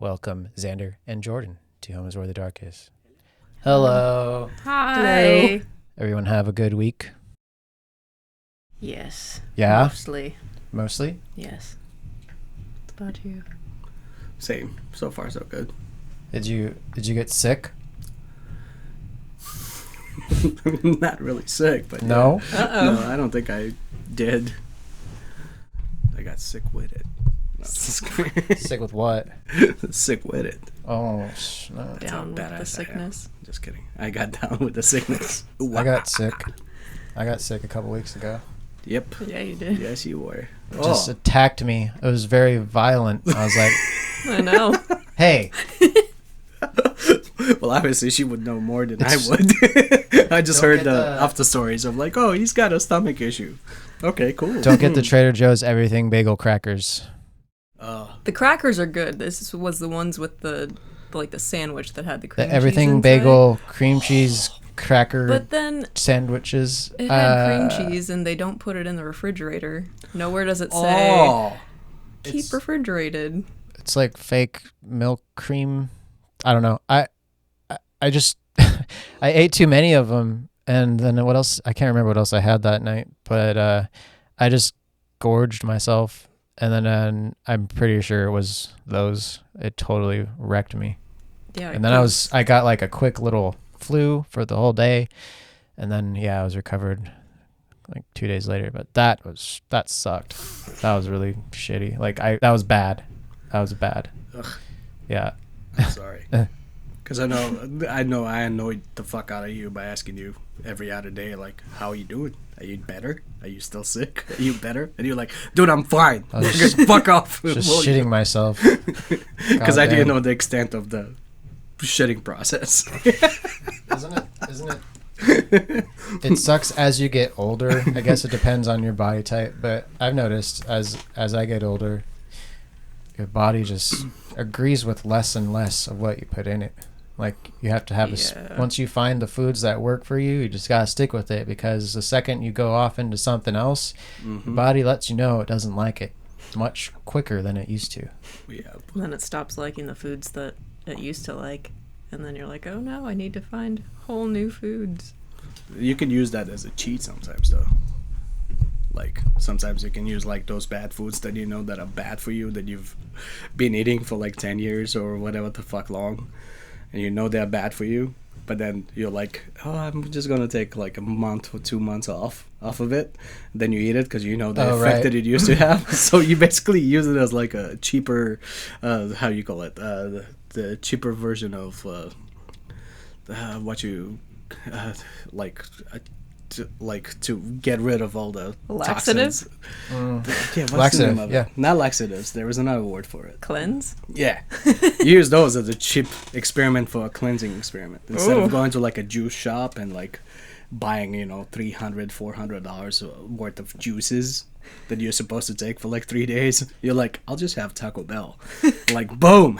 welcome Zander and Jorden to Home is Where the Dark Is. Hello. Hi. Hello. Everyone have a good week? Yes. Yeah? Mostly. Mostly? Yes. What about you? Same. So far, so good. Did you get sick? Not really sick, but No? yeah. Uh-oh. No, I don't think I did. I got sick with it. No. Sick with what? Sick with it. Oh, no. That's how Down with badass I the am. sickness. Just kidding. I got down with the sickness. I got sick. I got sick a couple weeks ago. Yep. Yeah, you did. Yes, you were. It just attacked me. It was very violent. I was like, I know. hey. Well, obviously, she would know more than I It's- would. I just Don't heard get the the- after stories of like, oh, he's got a stomach issue. Okay, cool. Don't get the Trader Joe's everything bagel crackers. The crackers are good. This was the ones with the sandwich that had the cream The cheese everything inside. bagel, cream cheese, cracker But then sandwiches. it had cream cheese, and they don't put it in the refrigerator. Nowhere does it say Oh, keep it's- refrigerated. It's like fake milk cream. I don't know. I just I ate too many of them, and then what else? I can't remember what else I had that night. But I just gorged myself, and then I'm pretty sure it was those. It totally wrecked me. Yeah. And then I got like a quick little flu for the whole day, and then I was recovered like 2 days later. But that sucked. That was really shitty. That was bad. That was bad. Ugh. Yeah. I'm sorry. Because I know I annoyed the fuck out of you by asking you every other day, like, how are you doing? Are you better? Are you still sick? Are you better? And you're like, dude, I'm fine. I was Just fuck off. Just shitting myself. Because I didn't Goddamn. know the extent of the shitting process. Isn't it? It sucks as you get older. I guess it depends on your body type, but I've noticed as I get older, your body just agrees with less and less of what you put in it. Like you have to have Yeah. once you find the foods that work for you, you just gotta stick with it, because the second you go off into something else, your body lets you know it doesn't like it much quicker than it used to. Yeah. And then it stops liking the foods that it used to like, and then you're like, oh no, I need to find whole new foods. You can use that as a cheat sometimes, though. Like, sometimes you can use, like, those bad foods that you know that are bad for you, that you've been eating for, like, 10 years or whatever the fuck long, and you know they're bad for you, but then you're like, oh, I'm just gonna take, like, a month or 2 months off of it. Then you eat it because you know the effect right. that it used to have. So you basically use it as, like, a cheaper, how you call it, the cheaper version of what you... to get rid of all the Laxative? toxins. Yeah, what's Laxative, the name of yeah. it? Not laxatives. There was another word for it. Cleanse? Yeah, you use those as a cheap experiment for a cleansing experiment instead Ooh. of going to like a juice shop and like buying $300-$400 worth of juices that you're supposed to take for like 3 days. You're like, I'll just have Taco Bell. Like, boom.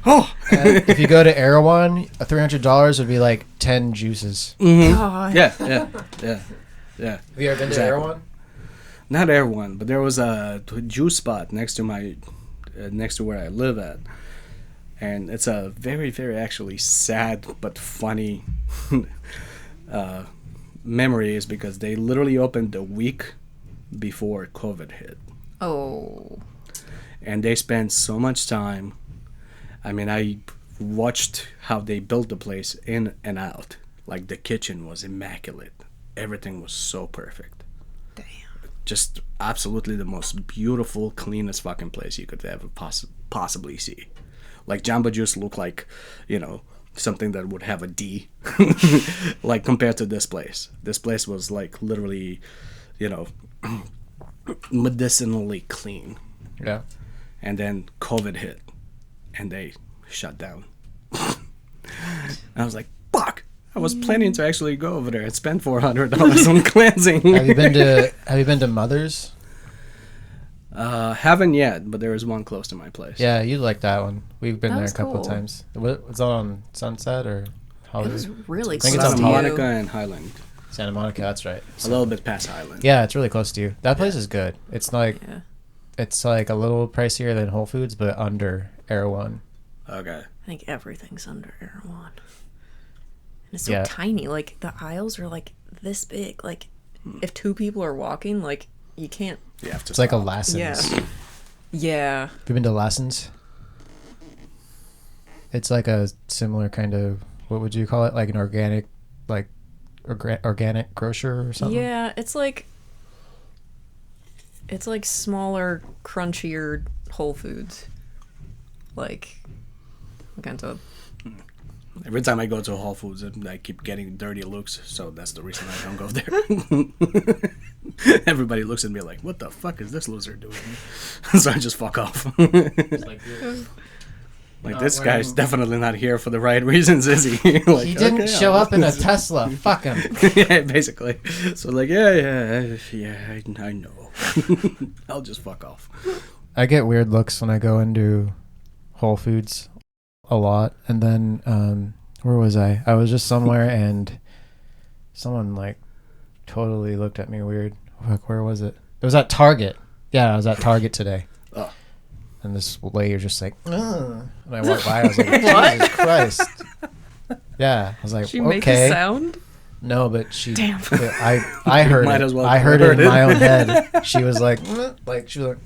Oh. If you go to Erewhon, $300 would be like 10 juices. God. Yeah. Have you ever been Exactly. to Erewhon? Not everyone, but there was a juice spot next to where I live at, and it's a very, very actually sad but funny memory, is because they literally opened a week before COVID hit, Oh. and they spent so much time. I mean, I watched how they built the place in and out. Like, the kitchen was immaculate. Everything was so perfect. Damn. Just absolutely the most beautiful, cleanest fucking place you could ever possibly see. Like, Jamba Juice looked like, something that would have a D. Like, compared to this place. This place was, like, literally, medicinally clean. Yeah. And then COVID hit, and they shut down. I was like, fuck! I was planning to actually go over there and spend $400 on cleansing. Have you been to Mother's? Haven't yet, but there is one close to my place. Yeah, you like that one. We've been That there a was couple cool. times. Was that on Sunset or It Hollywood? was really I think close it's Santa on to top. you. Monica and Highland. Santa Monica, that's right. A little bit past Highland. Yeah, it's really close to you. That place is good. It's like Yeah. it's like a little pricier than Whole Foods, but under Erewhon. Okay. I think everything's under Erewhon. And it's so Yeah. tiny. Like, the aisles are, like, this big. Like, if two people are walking, like, you can't... You have to It's like a stop. Lassen's. Yeah. Yeah. Have you been to Lassen's? It's like a similar kind of, what would you call it? Like an organic, like organic grocer or something? Yeah, it's like smaller, crunchier Whole Foods. Like, all kinds of... Every time I go to Whole Foods, I keep getting dirty looks, so that's the reason I don't go there. Everybody looks at me like, what the fuck is this loser doing? So I just fuck off. Like, this guy's definitely not here for the right reasons, is he? Like, He didn't okay, show up in a Tesla. Fuck him. Yeah, basically. So like, yeah, I know. I'll just fuck off. I get weird looks when I go into Whole Foods a lot. And then, where was I? I was just somewhere and someone like totally looked at me weird. Fuck, where was it? It was at Target. Yeah, I was at Target today. Oh. And this lady was just like, ugh. And I walked by, I was like, Jesus Christ. Yeah, I was like, She okay. make a sound? No, but she. Damn. I heard Might it. as well I heard it heard in it. my own head. She was like, she was like,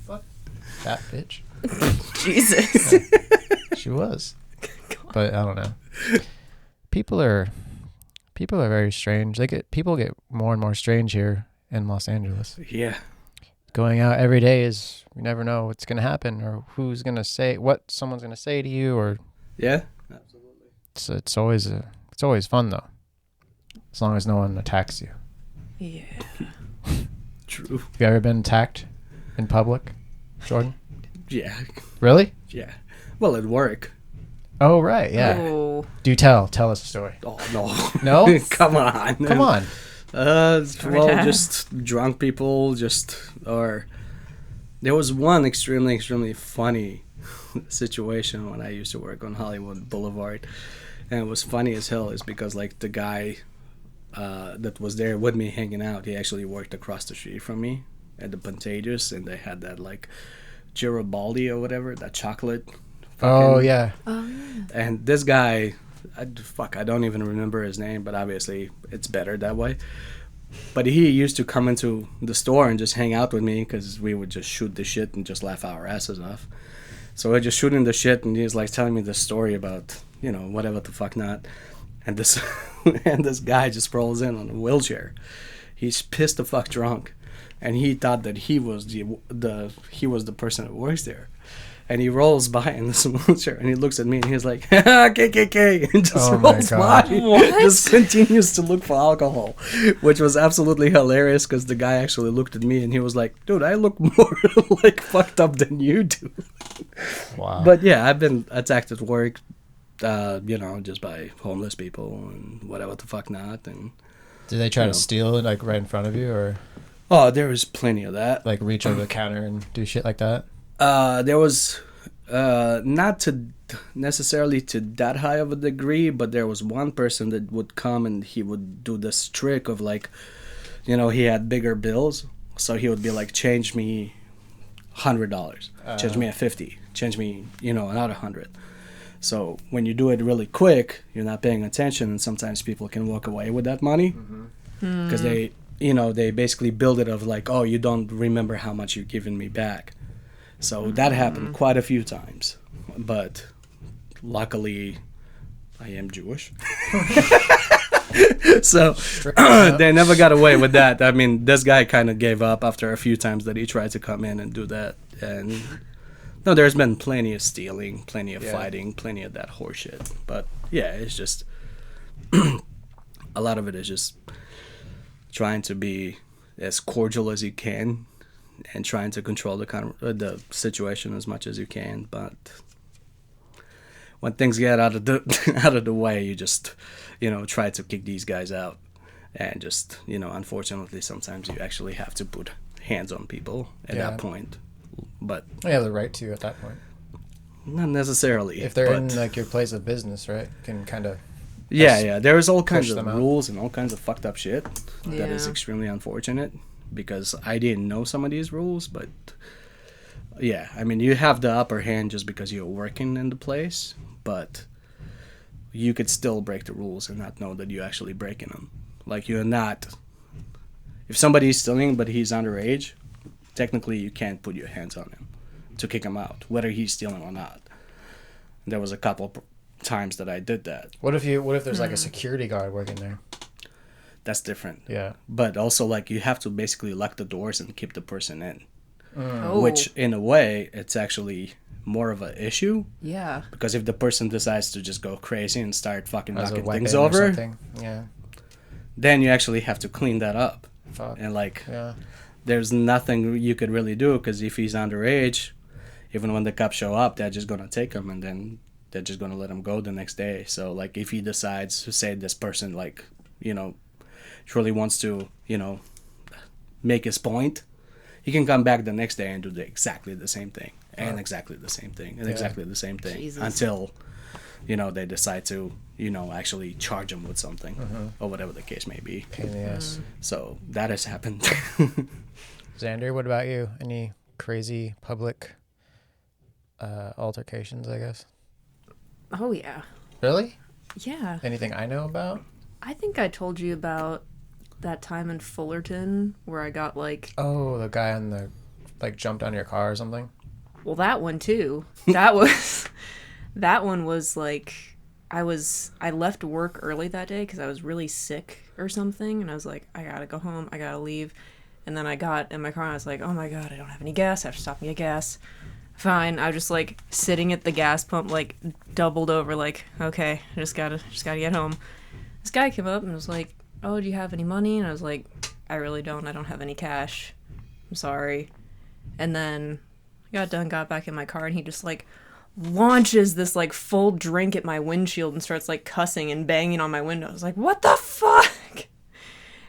fuck that bitch. Jesus. Yeah, she was. But I don't know. People are very strange. People get more and more strange here in Los Angeles. Yeah. Going out every day is, you never know what's gonna happen or who's gonna say what someone's gonna say to you, or Yeah. Absolutely. it's always fun though, as long as no one attacks you. Yeah. True. Have you ever been attacked in public, Jordan? Yeah. Really? Yeah. Well, at work. Oh right, yeah. Oh. Do tell us a story. Oh no. No? Come on. Come on. Well, time. just drunk people, or there was one extremely funny situation when I used to work on Hollywood Boulevard, and it was funny as hell. Is because like the guy that was there with me hanging out, he actually worked across the street from me at the Pantages, and they had that like Garibaldi or whatever, that chocolate. Oh fucking- yeah. Oh, yeah. And this guy, I don't even remember his name, but obviously it's better that way. But he used to come into the store and just hang out with me because we would just shoot the shit and just laugh our asses off. So we're just shooting the shit, and he's like telling me the story about, whatever the fuck not. And this and this guy just rolls in on a wheelchair. He's pissed the fuck drunk, and he thought that he was the person that works there. And he rolls by in this wheelchair, and he looks at me, and he's like, KKK, and just Oh my rolls God. by. What? Just continues to look for alcohol, which was absolutely hilarious because the guy actually looked at me, and he was like, dude, I look more like fucked up than you do. Wow. But yeah, I've been attacked at work, just by homeless people and whatever the fuck not. And did they try to steal it like right in front of you, or oh, there was plenty of that. like reach over the counter and do shit like that? There was not to necessarily to that high of a degree, but there was one person that would come and he would do this trick of like, he had bigger bills, so he would be like, change me $100, change me a 50, change me another 100. So when you do it really quick, you're not paying attention, and sometimes people can walk away with that money because they basically build it of like, oh, you don't remember how much you're giving me back. So that happened quite a few times, but luckily I am Jewish. So they never got away with that. I mean, this guy kind of gave up after a few times that he tried to come in and do that. And no, there's been plenty of stealing, plenty of fighting, plenty of that horseshit. But yeah, it's just a lot of it is just trying to be as cordial as you can and trying to control the situation as much as you can. But when things get out of the way, you just try to kick these guys out, and just unfortunately sometimes you actually have to put hands on people at that point. But You have the right to at that point. not necessarily. If they're but, in like your place of business, right? You can kind of. yeah, there's all kinds push of them out. rules and all kinds of fucked up shit that is Yeah. extremely unfortunate, because I didn't know some of these rules, but Yeah, I mean, you have the upper hand just because you're working in the place, but you could still break the rules and not know that you're actually breaking them. Like, you're not... If somebody's stealing but he's underage, technically you can't put your hands on him to kick him out, whether he's stealing or not. There was a couple times that I did that. What if there's like a security guard working there? That's different. Yeah. But also, like, you have to basically lock the doors and keep the person in. Oh. Which, in a way, it's actually more of an issue. Yeah. Because if the person decides to just go crazy and start fucking As a knocking weapon things or over, something. Yeah. then you actually have to clean that up. Fuck. And, like, Yeah. there's nothing you could really do, because if he's underage, even when the cops show up, they're just going to take him, and then they're just going to let him go the next day. So, like, if he decides to say this person, like, you know, truly wants to, you know, make his point, he can come back the next day and do exactly the same thing, and exactly the same thing, and exactly the same thing, Jesus. until, you know, they decide to, you know, actually charge him with something, or whatever the case may be. Pain in the ass. So that has happened. Xander, what about you? Any crazy public altercations, I guess? Oh, yeah. Really? Yeah. Anything I know about? I think I told you about that time in Fullerton where I got, like... Oh, the guy on the, like, jumped on your car or something? Well, that one, too. That was... That one was, like... I left work early that day because I was really sick or something, and I was like, I gotta go home, I gotta leave. And then I got in my car and I was like, oh my god, I don't have any gas, I have to stop and get gas. Fine, I was just like sitting at the gas pump, like doubled over, like, okay, I just gotta get home. This guy came up and was like, oh, do you have any money? And I was like, I really don't, I don't have any cash, I'm sorry. And then I got done, got back in my car, and he just like launches this like full drink at my windshield and starts like cussing and banging on my window. I was like, what the fuck?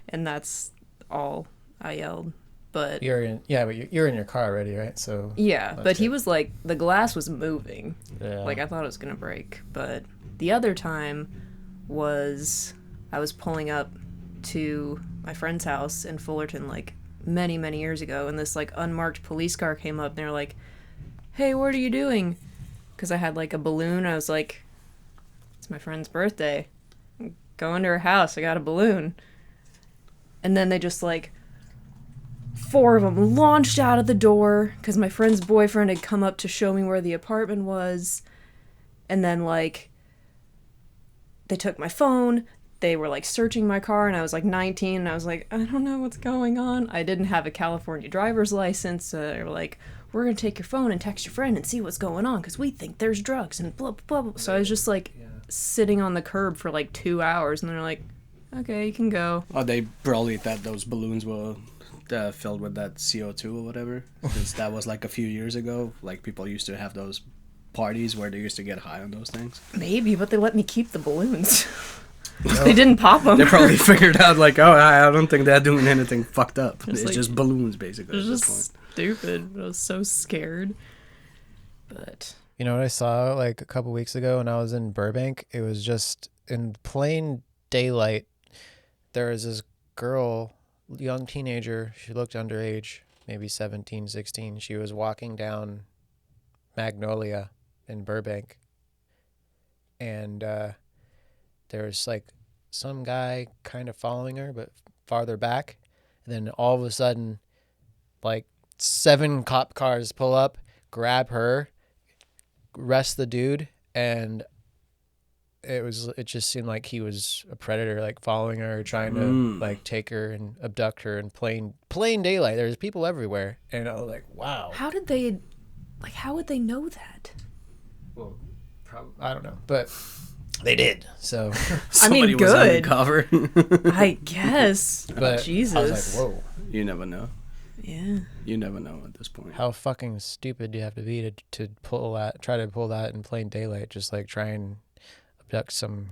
And that's all I yelled. But You're in your car already, right? So yeah, but he good. was like, the glass was moving. Yeah. Like, I thought it was gonna break. But the other time was I was pulling up to my friend's house in Fullerton like many, many years ago, and this like unmarked police car came up and they were like, hey, what are you doing? Because I had like a balloon. I was like, it's my friend's birthday. I'm going to her house, I got a balloon. And then they just like 4 of them launched out of the door because my friend's boyfriend had come up to show me where the apartment was. And then like they took my phone. They were like searching my car, and I was like 19, and I was like, I don't know what's going on. I didn't have a California driver's license. They were like, we're going to take your phone and text your friend and see what's going on because we think there's drugs and blah, blah, blah. So I was just like sitting on the curb for like 2 hours, and they're like, okay, you can go. Oh, they probably thought those balloons were filled with that CO2 or whatever. Since that was like a few years ago. Like, people used to have those parties where they used to get high on those things. Maybe, but they let me keep the balloons. They didn't pop them. They probably figured out, like, oh, I don't think they're doing anything fucked up. It's like, just balloons, basically, It at was this just point. stupid. I was so scared. But You know what I saw like a couple weeks ago when I was in Burbank? It was just in plain daylight. There was this girl, young teenager. She looked underage, maybe 17, 16. She was walking down Magnolia in Burbank. And there was like some guy kind of following her, but farther back. And then all of a sudden, like 7 cop cars pull up, grab her, arrest the dude, and it just seemed like he was a predator, like following her, trying to like take her and abduct her in plain daylight. There's people everywhere, and I was like, wow. how would they know that? Well, I don't know, but they did. So, Somebody was good. undercover. I guess. but Jesus. I was like, whoa. You never know. Yeah. You never know at this point. How fucking stupid do you have to be to try to pull that in plain daylight? Just like try and abduct some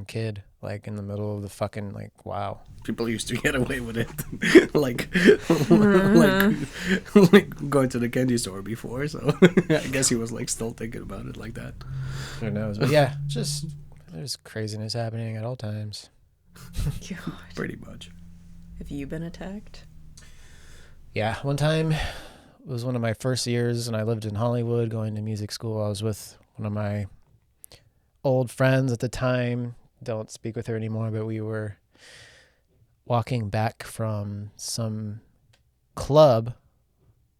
kid like in the middle of the fucking, like, wow. People used to get away with it. like going to the candy store before, so I guess he was like still thinking about it like that. Who knows? But yeah, just there's craziness happening at all times. God. Pretty much. Have you been attacked? Yeah, one time it was one of my first years, and I lived in Hollywood going to music school. I was with one of my old friends at the time. Don't speak with her anymore, but we were walking back from some club,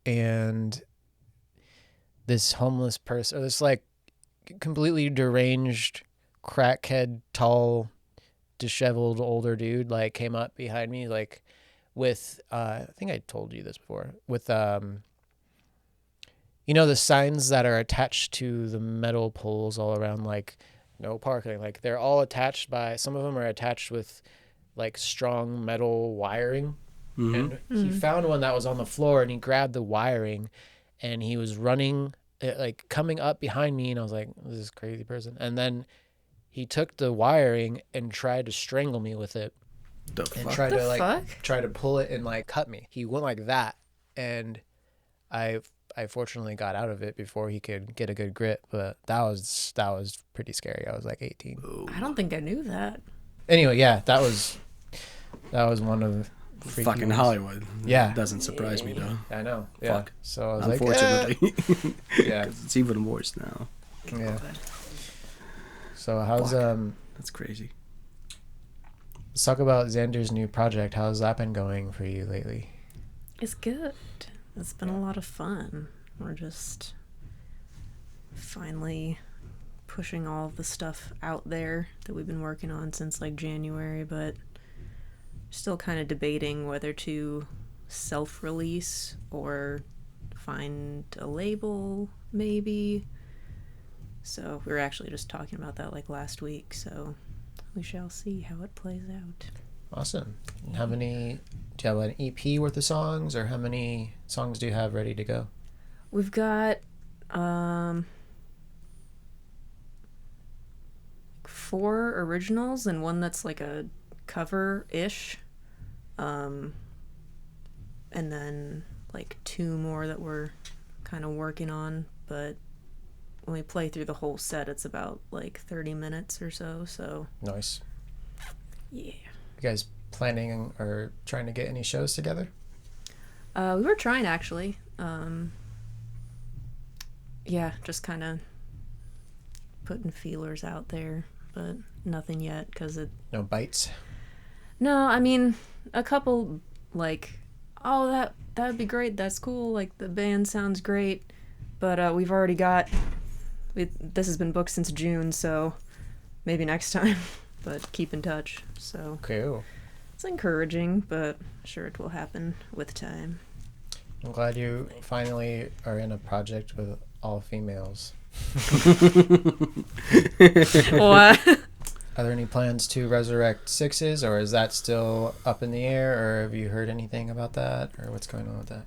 and this homeless person, or this like completely deranged, crackhead, tall, disheveled older dude, like came up behind me, like with I think I told you this before, with you know, the signs that are attached to the metal poles all around, like no parking, like they're all attached by, some of them are attached with like strong metal wiring. And he found one that was on the floor, and he grabbed the wiring, and he was running, like coming up behind me, and I was like, this is a crazy person. And then he took the wiring and tried to strangle me with it. The And fuck? tried to like fuck? try to pull it and like cut me. He went like that, and I fortunately got out of it before he could get a good grip, but that was pretty scary. I was like 18. I don't think I knew that. Anyway, yeah, that was one of the freaky Fucking ones. Hollywood. Yeah. Doesn't surprise me though. I know. Yeah. Fuck. So I was Unfortunately. like, yeah. 'Cause it's even worse now. Yeah. So how's Fuck. That's crazy. let's talk about Zander's new project. How's that been going for you lately? It's good. It's been a lot of fun. We're just finally pushing all of the stuff out there that we've been working on since like January, but still kind of debating whether to self-release or find a label, maybe. So we were actually just talking about that like last week, so we shall see how it plays out. Awesome. And how many, do you have an EP worth of songs, or how many songs do you have ready to go? We've got 4 originals and one that's like a cover-ish. And then like 2 more that we're kind of working on, but when we play through the whole set, it's about like 30 minutes or so, so Nice. yeah. You guys planning or trying to get any shows together? We were trying, actually. Yeah, just kind of putting feelers out there, but nothing yet, because it... No bites? No, I mean, a couple, like, oh, that would be great, that's cool, like, the band sounds great, but we've already got... this has been booked since June, so maybe next time, but keep in touch, so... Cool. It's encouraging, but sure it will happen with time. I'm glad you finally are in a project with all females. What? Are there any plans to resurrect Sixes, or is that still up in the air, or have you heard anything about that, or what's going on with that?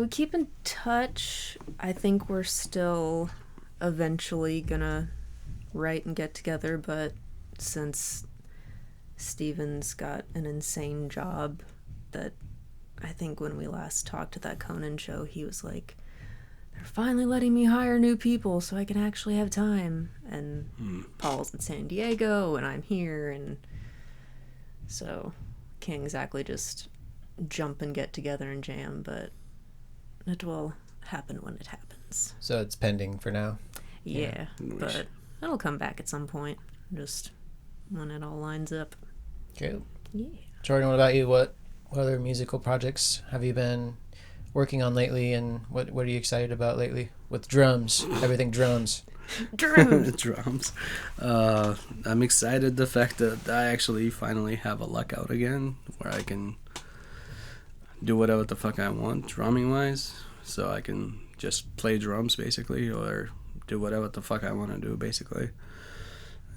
We keep in touch. I think we're still eventually gonna write and get together, but since Steven's got an insane job, that I think when we last talked at that Conan show, he was like, they're finally letting me hire new people so I can actually have time. And Paul's in San Diego and I'm here, and so can't exactly just jump and get together and jam, but it will happen when it happens. So it's pending for now. Yeah, Nice. but it'll come back at some point, just when it all lines up. Cool. Yeah. Jordan, what about you? What other musical projects have you been working on lately, and what are you excited about lately with drums? Everything drums. Drums. Drums. I'm excited the fact that I actually finally have a luck out again, where I can do whatever the fuck I want drumming wise, so I can just play drums basically, or do whatever the fuck I want to do basically.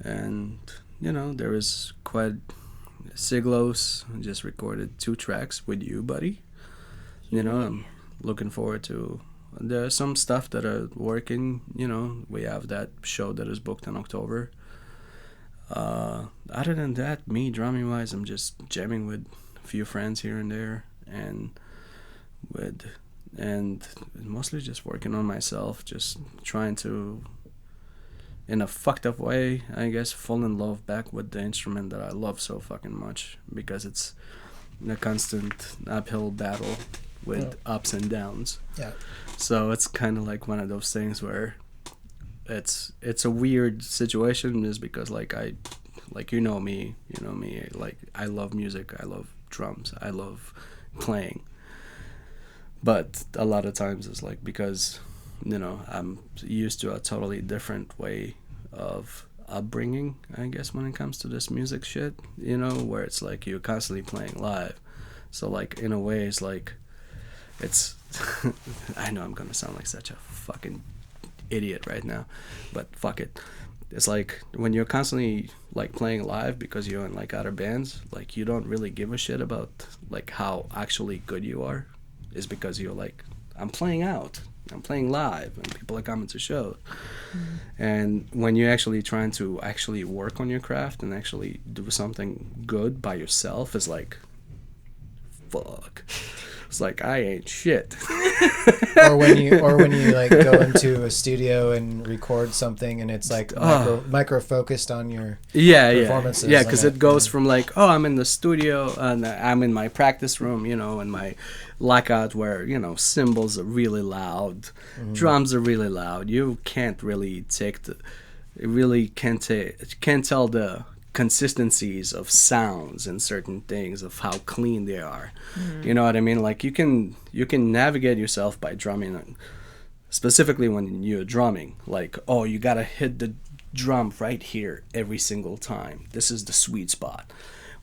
And you know, there is quite Siglos just recorded 2 tracks with you, buddy. You know, I'm looking forward to, there's some stuff that are working. You know, we have that show that is booked in October. Other than that, me drumming wise, I'm just jamming with a few friends here and there, and mostly just working on myself, just trying to, in a fucked up way, I guess, fall in love back with the instrument that I love so fucking much, because it's a constant uphill battle with ups and downs. Yeah. So it's kind of like one of those things where it's a weird situation, is because like you know me, like I love music, I love drums, I love playing. But a lot of times it's like, because I'm used to a totally different way of upbringing, I guess, when it comes to this music shit, where it's like you're constantly playing live. So like in a way it's like it's I know I'm gonna sound like such a fucking idiot right now, but fuck it. It's like when you're constantly like playing live because you're in like other bands, like you don't really give a shit about like how actually good you are. Is because you're like, I'm playing live, and people are coming to shows. And when you're actually trying to actually work on your craft and actually do something good by yourself, is like, fuck. It's like, I ain't shit. or when you like go into a studio and record something and it's like micro focused on your performances. Yeah, because it goes from like, oh, I'm in the studio and I'm in my practice room, in my lockout where, cymbals are really loud, drums are really loud. You can't really can't tell the consistencies of sounds and certain things of how clean they are. You know what I mean? Like you can navigate yourself by drumming, specifically when you're drumming, like, oh, you gotta hit the drum right here every single time, this is the sweet spot.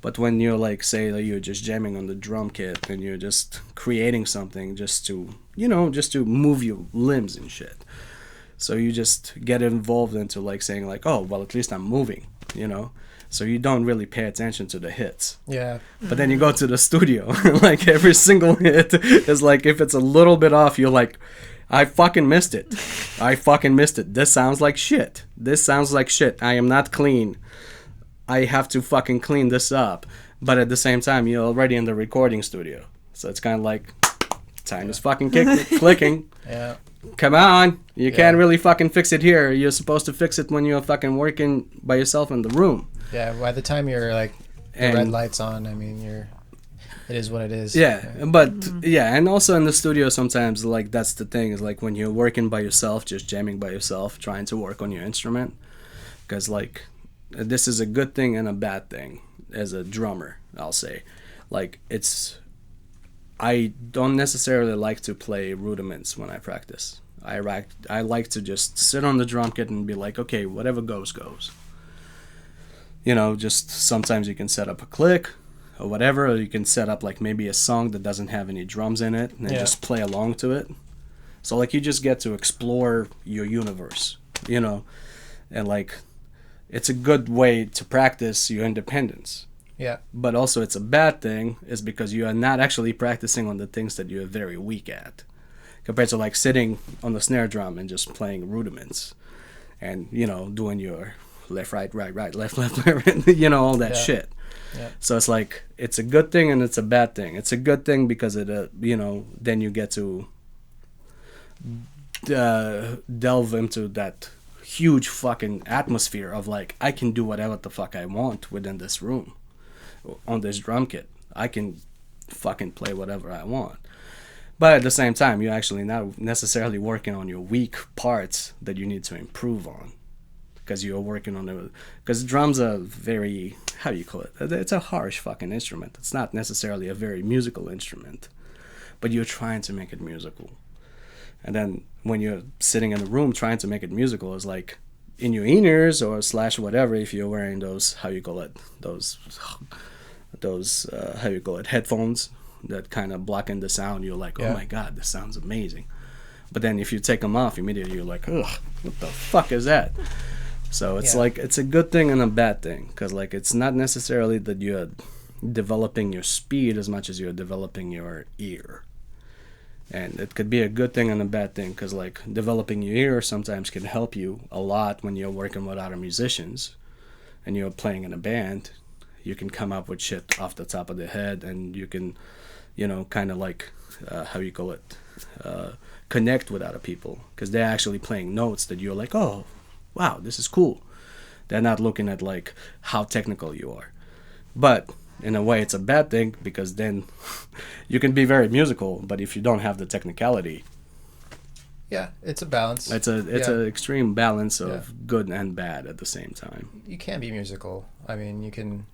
But when you're like, say that you're just jamming on the drum kit and you're just creating something just to move your limbs and shit, so you just get involved into like saying like, oh, well, at least I'm moving, so you don't really pay attention to the hits. Yeah. But then you go to the studio, like every single hit is like, if it's a little bit off, you're like, I fucking missed it. This sounds like shit. I am not clean. I have to fucking clean this up. But at the same time, you're already in the recording studio. So it's kind of like, time is fucking clicking. Yeah. Come on. You can't really fucking fix it here. You're supposed to fix it when you're fucking working by yourself in the room. Yeah, by the time you're like the red lights on, I mean, it is what it is. Yeah, but yeah, and also in the studio sometimes, like, that's the thing, is like when you're working by yourself, just jamming by yourself, trying to work on your instrument, because like this is a good thing and a bad thing as a drummer, I'll say. Like, I don't necessarily like to play rudiments when I practice. I like to just sit on the drum kit and be like, okay, whatever goes. Just sometimes you can set up a click or whatever, or you can set up like maybe a song that doesn't have any drums in it and then just play along to it. So like you just get to explore your universe, and like it's a good way to practice your independence. Yeah. But also it's a bad thing is because you are not actually practicing on the things that you're very weak at, compared to like sitting on the snare drum and just playing rudiments and, doing your left, right, left, all that shit. Yeah. So it's like, it's a good thing and it's a bad thing. It's a good thing because it, then you get to delve into that huge fucking atmosphere of like, I can do whatever the fuck I want within this room. On this drum kit, I can fucking play whatever I want. But at the same time, you're actually not necessarily working on your weak parts that you need to improve on, because you're working on it. Because drums are very, how do you call it? It's a harsh fucking instrument. It's not necessarily a very musical instrument, but you're trying to make it musical. And then when you're sitting in the room trying to make it musical, is like in your in-ears or / whatever, if you're wearing those, headphones that kind of block in the sound, you're like, oh my god, this sounds amazing. But then if you take them off, immediately you're like, ugh, what the fuck is that? So it's like, it's a good thing and a bad thing, because like it's not necessarily that you're developing your speed as much as you're developing your ear. And it could be a good thing and a bad thing, because like developing your ear sometimes can help you a lot when you're working with other musicians and you're playing in a band. You can come up with shit off the top of the head, and you can, kind of like, connect with other people, because they're actually playing notes that you're like, oh, wow, this is cool. They're not looking at like how technical you are. But in a way it's a bad thing, because then you can be very musical, but if you don't have the technicality, Yeah, it's a balance. it's Yeah. an extreme balance of Yeah. good and bad at the same time. You can be musical. I mean, you can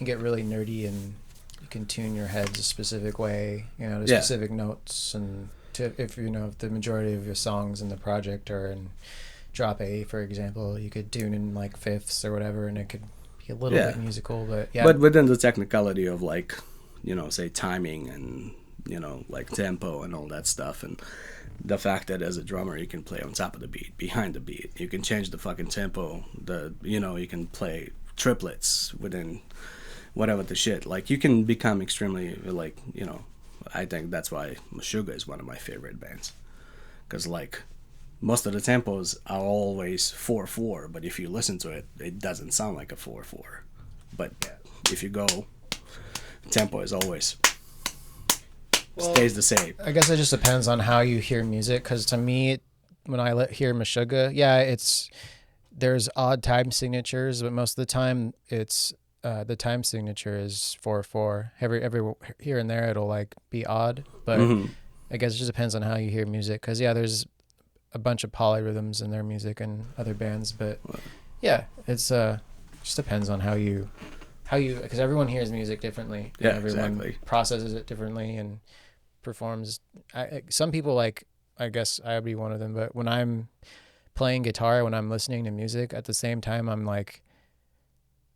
get really nerdy and you can tune your heads a specific way, you know, to Yeah. specific notes, and to if you know if the majority of your songs in the project are in drop A, for example, you could tune in like fifths or whatever, and it could be a little Yeah. bit musical, but yeah. But within the technicality of like, you know, say timing and, you know, like tempo and all that stuff, and the fact that as a drummer you can play on top of the beat, behind the beat, you can change the fucking tempo, you know, you can play triplets within whatever the shit, like you can become extremely, like, you know, I think that's why Meshuggah is one of my favorite bands, because like most of the tempos are always 4/4, but if you listen to it, it doesn't sound like a 4/4. But if you go, tempo is always stays the same. I guess it just depends on how you hear music, because to me, when I hear Meshuggah, yeah, there's odd time signatures, but most of the time it's the time signature is 4/4. Every here and there it'll like be odd, but I guess it just depends on how you hear music, because yeah, there's a bunch of polyrhythms in their music and other bands, but yeah, it's just depends on how you because everyone hears music differently. Yeah, everyone exactly. processes it differently and performs. Some people, like, I guess I would be one of them, but when I'm playing guitar, when I'm listening to music at the same time,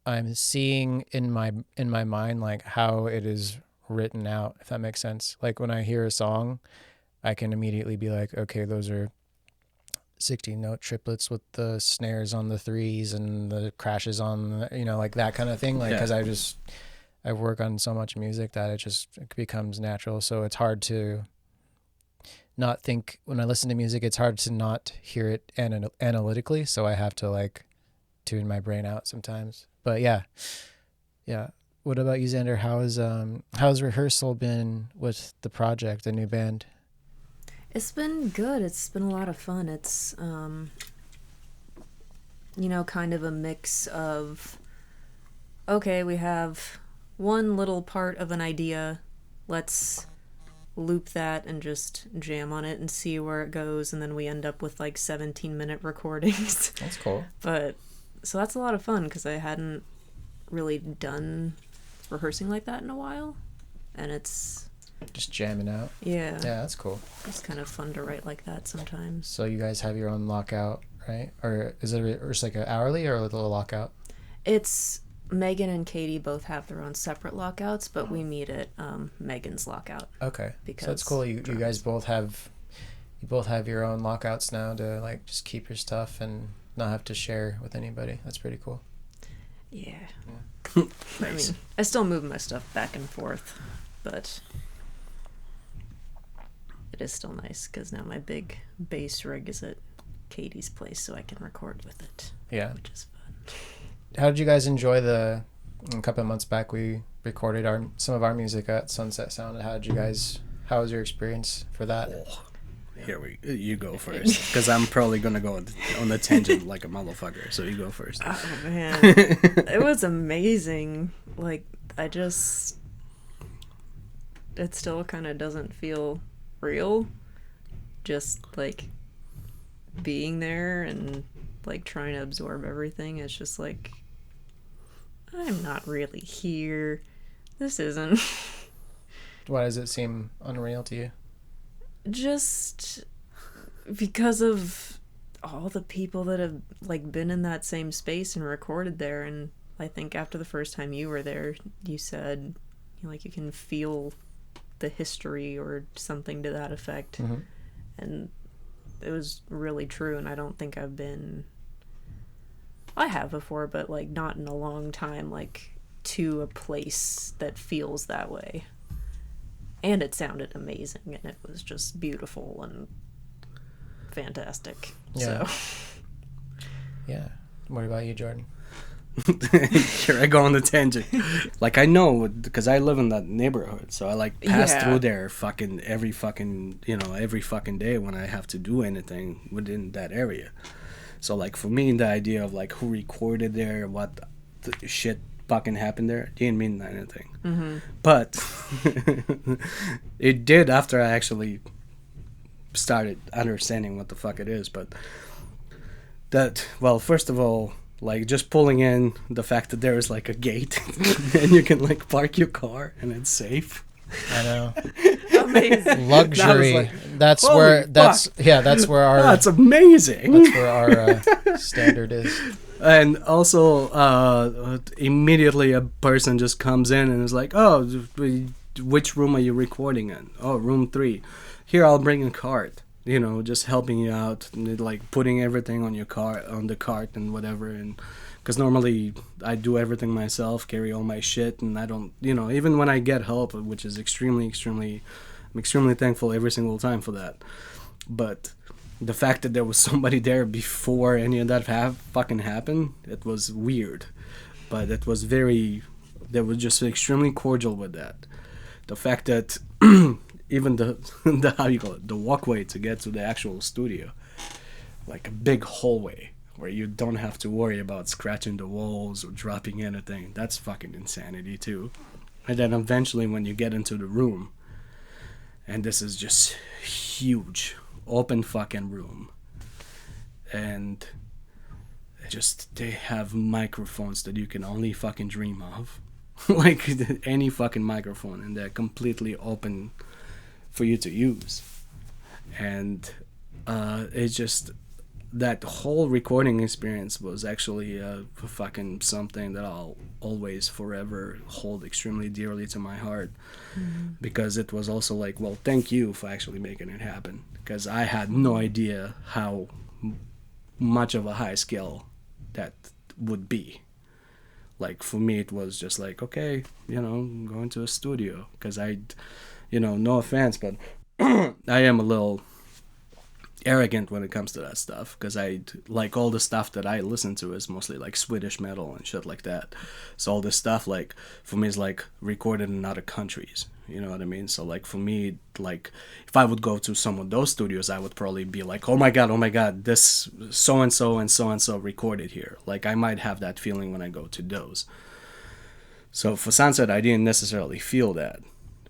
I'm seeing in my mind like how it is written out, if that makes sense. Like when I hear a song, I can immediately be like, okay, those are 16 note triplets with the snares on the threes and the crashes on the, you know, like that kind of thing, like, because I work on so much music that it becomes natural. So it's hard to not think when I listen to music. It's hard to not hear it analytically, so I have to like tune my brain out sometimes. But yeah. What about you, Zander? How's rehearsal been with the project, the new band? It's been good. It's been a lot of fun. It's, you know, kind of a mix of, okay, we have one little part of an idea. Let's loop that and just jam on it and see where it goes. And then we end up with like 17-minute recordings. That's cool. But, so that's a lot of fun, because I hadn't really done rehearsing like that in a while. And it's... Just jamming out. Yeah, that's cool. it's kind of fun to write like that sometimes. So you guys have your own lockout, right? Or is it just like an hourly or a little lockout? It's Megan and Katie both have their own separate lockouts, but we meet at Megan's lockout. Okay, Because so that's cool. You guys both have your own lockouts now to like just keep your stuff and not have to share with anybody. That's pretty cool. Yeah. Nice. I mean, I still move my stuff back and forth, but it is still nice because now my big bass rig is at Katie's place, so I can record with it. Yeah. Which is fun. How did you guys enjoy a couple of months back we recorded some of our music at Sunset Sound? How was your experience for that? You go first, because I'm probably gonna go on the tangent like a motherfucker, so you go first. Oh man, it was amazing. Like, it still kind of doesn't feel real, just like being there and like trying to absorb everything. It's just like, I'm not really here. This isn't. Why does it seem unreal to you? Just because of all the people that have like been in that same space and recorded there. And I think after the first time you were there, you said, you know, like, you can feel the history or something to that effect. Mm-hmm. And it was really true. And I don't think I have before, but like not in a long time, like to a place that feels that way. And it sounded amazing, and it was just beautiful and fantastic. Yeah. So. Yeah. What about you, Jorden? Here I go on the tangent. Like, I know, because I live in that neighborhood, so I like pass through there every fucking day when I have to do anything within that area. So like for me, the idea of like who recorded there, what the shit fucking happened there didn't mean anything. But it did after I actually started understanding what the fuck it is. But that, well, first of all, like just pulling in the fact that there is like a gate and you can like park your car and it's safe. I know. Amazing. Luxury. Like, that's holy where fuck. that's where our That's amazing. that's where our standard is. And also, immediately a person just comes in and is like, "Oh, which room are you recording in?" "Oh, room 3. Here, I'll bring a cart." You know, just helping you out, and, like putting everything on your car, on the cart and whatever. And because normally I do everything myself, carry all my shit, and I don't, you know, even when I get help, which is I'm extremely thankful every single time for that. But the fact that there was somebody there before any of that fucking happened, it was weird. But it was they were just extremely cordial with that. The fact that even the how you call it, the walkway to get to the actual studio, like a big hallway where you don't have to worry about scratching the walls or dropping anything, that's fucking insanity too. And then eventually when you get into the room, and this is just huge open fucking room, and they have microphones that you can only fucking dream of. Like any fucking microphone, and they're completely open for you to use. And it's just that whole recording experience was actually fucking something that I'll always forever hold extremely dearly to my heart. Because it was also like, well, thank you for actually making it happen, because I had no idea how much of a high scale that would be. Like for me it was just like, okay, you know, I'm going to a studio, because no offense, but I am a little arrogant when it comes to that stuff, because I like all the stuff that I listen to is mostly like Swedish metal and shit like that. So all this stuff, like for me, is like recorded in other countries, you know what I mean? So like for me, like if I would go to some of those studios, I would probably be like, oh my god, this so and so recorded here. Like I might have that feeling when I go to those. So for Sunset, I didn't necessarily feel that.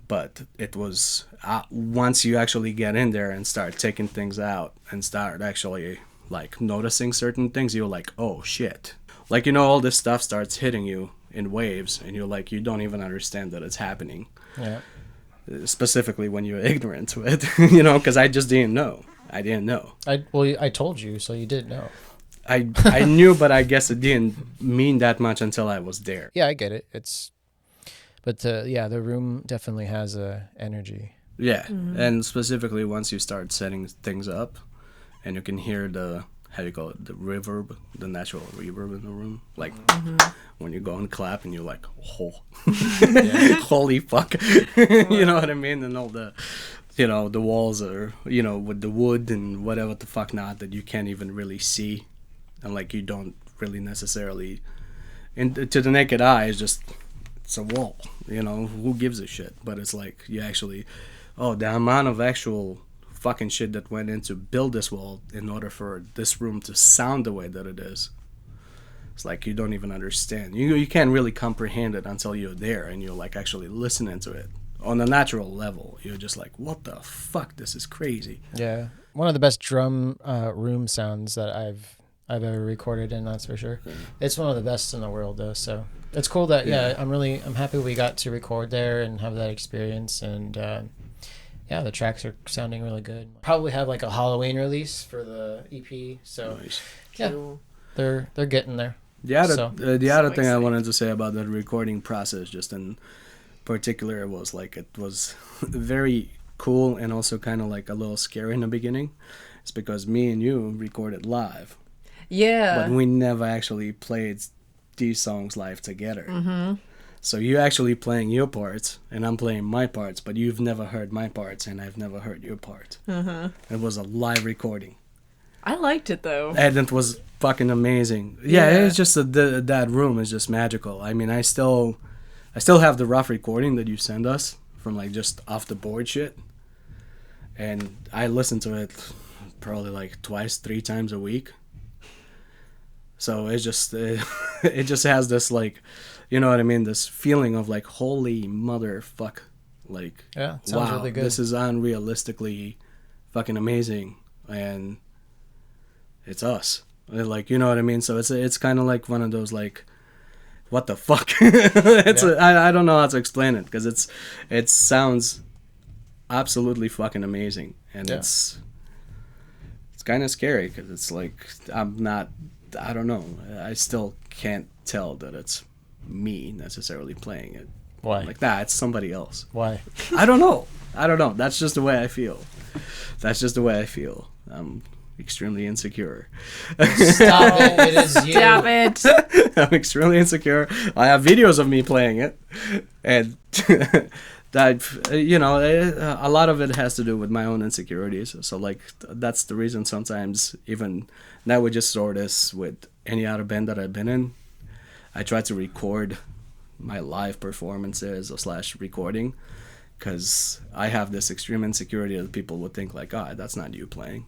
But it was once you actually get in there and start taking things out and start actually like noticing certain things, you're like, oh shit. Like, you know, all this stuff starts hitting you in waves, and you're like, you don't even understand that it's happening. Yeah. Specifically when you're ignorant to it, you know, because I just didn't know. I didn't know. I told you, so you did know. I knew, but I guess it didn't mean that much until I was there. Yeah, I get it. But the room definitely has a energy. Yeah, and specifically once you start setting things up, and you can hear the, how do you call it, the reverb, the natural reverb in the room, like when you go and clap and you're like, oh, holy fuck, you know what I mean? And all the, you know, the walls are, you know, with the wood and whatever the fuck not, that you can't even really see, and like you don't really necessarily, and to the naked eye, it's a wall, you know, who gives a shit? But it's like, you actually, the amount of actual fucking shit that went in to build this wall in order for this room to sound the way that it is. It's like, you don't even understand. You can't really comprehend it until you're there and you're like actually listening to it. On a natural level, you're just like, what the fuck? This is crazy. Yeah. One of the best drum room sounds that I've ever recorded in, that's for sure. It's one of the best in the world though, so it's cool that I'm happy we got to record there and have that experience, and the tracks are sounding really good. Probably have like a Halloween release for the EP, so Nice. Cool. they're getting there. The other thing I exciting. wanted to say about the recording process, just in particular, was like it was very cool and also kind of like a little scary in the beginning. It's because me and you recorded live. Yeah. But we never actually played these songs live together. So you're actually playing your parts and I'm playing my parts, but you've never heard my parts and I've never heard your part. It was a live recording. I liked it though. And it was fucking amazing. Yeah. It's just that room is just magical. I mean, I still have the rough recording that you send us from like just off the board shit. And I listen to it probably like 2-3 times a week. So it's just it just has this like, you know what I mean, this feeling of like, holy motherfuck, like, Yeah, it sounds wow, really good. this is unrealistically fucking amazing, and it's us. Like, you know what I mean? So it's kind of like one of those like, what the fuck? I don't know how to explain it, because it sounds absolutely fucking amazing, and it's kind of scary, because it's like, I don't know, I still can't tell that it's me necessarily playing it. Why? Like that, it's somebody else. Why? I don't know. That's just the way I feel. I'm extremely insecure. Stop it. It is you. Stop it. I'm extremely insecure. I have videos of me playing it, and that, you know, a lot of it has to do with my own insecurities. So like, that's the reason sometimes, even now with just SORDES, with any other band that I've been in, I try to record my live performances / recording, because I have this extreme insecurity that people would think like, oh, that's not you playing.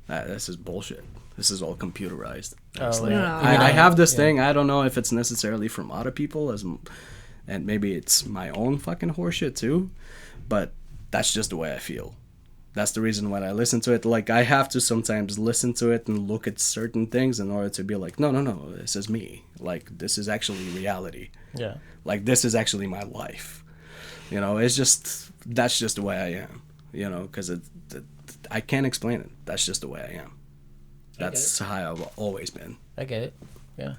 This is bullshit. This is all computerized. Oh, No. I have this thing. I don't know if it's necessarily from other people, and maybe it's my own fucking horseshit too, but that's just the way I feel. That's the reason why I listen to it. Like, I have to sometimes listen to it and look at certain things in order to be like, no, this is me. Like, this is actually reality. Yeah. Like, this is actually my life. You know, that's just the way I am. You know, because I can't explain it. That's just the way I am. That's how I've always been. I get it. Yeah.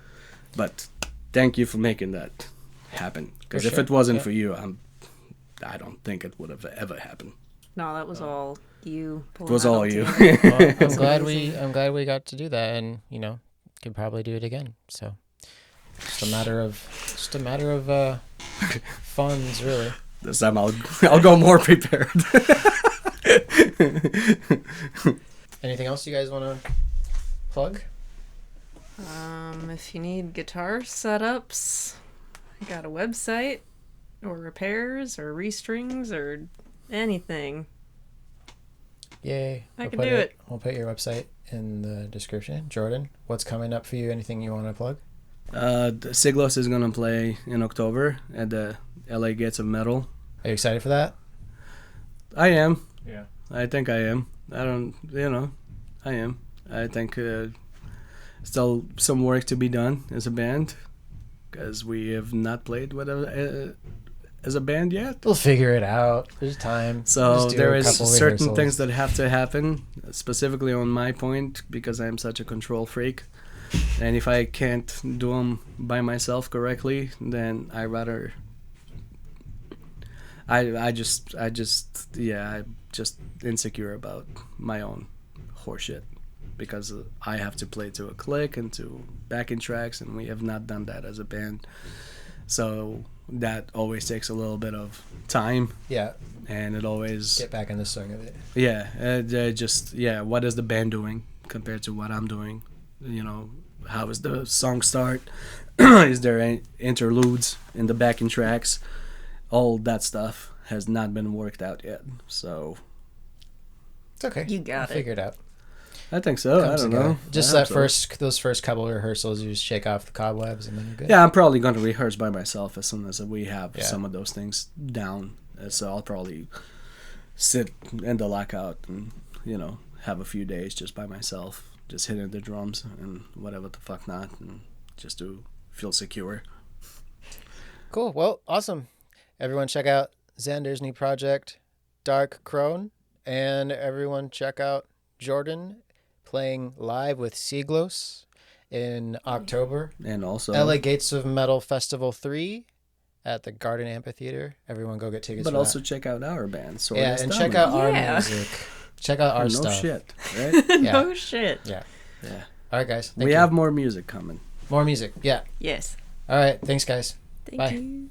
But thank you for making that happen. Because if sure. it wasn't Yeah. for you, I don't think it would have ever happened. No, that was all you. It was all you. Well, I'm glad we got to do that, and you know, could probably do it again. So, just a matter of funds, really. This time I'll go more prepared. Anything else you guys want to plug? If you need guitar setups, I got a website, or repairs, or restrings, or anything. Yay! I can do it. We'll put your website in the description. Jorden, what's coming up for you? Anything you want to plug? Siglos is gonna play in October at the LA Gates of Metal. Are you excited for that? I am. Yeah. I think I am. I don't, you know, I am. I think still some work to be done as a band, because we have not played with as a band yet. We'll figure it out. There's time. So Just do there a is couple certain rehearsals. things that have to happen, specifically on my point, because I'm such a control freak. And if I can't do them by myself correctly, then I rather. I'm just insecure about my own horseshit, because I have to play to a click and to backing tracks, and we have not done that as a band. So that always takes a little bit of time, Yeah. and it always Get back in the swing of it. what is the band doing compared to what I'm doing? You know, how is the song start? Is there any interludes in the backing tracks? All that stuff has not been worked out yet, so It's okay. You got We'll it. figure it out. I think so. I Comes don't together. know. Just I hope those first couple of rehearsals, you just shake off the cobwebs and then you're good. Yeah, I'm probably going to rehearse by myself as soon as we have Yeah. some of those things down. So I'll probably sit in the lockout and, you know, have a few days just by myself, just hitting the drums and whatever the fuck not, and just to feel secure. Cool. Well, awesome. Everyone check out Zander's new project, Dark Crone, and everyone check out Jorden playing live with Siglos in October. And also, LA Gates of Metal Festival 3 at the Garden Amphitheater. Everyone go get tickets but for also that. check out our band. Yeah, and check out our Yeah. music. Check out our no stuff. shit, right? Yeah. No shit. Yeah. Yeah. All right, guys. Thank We you. have more music coming. more music. Yeah. Yes. All right. Thanks, guys. Thank Bye. you.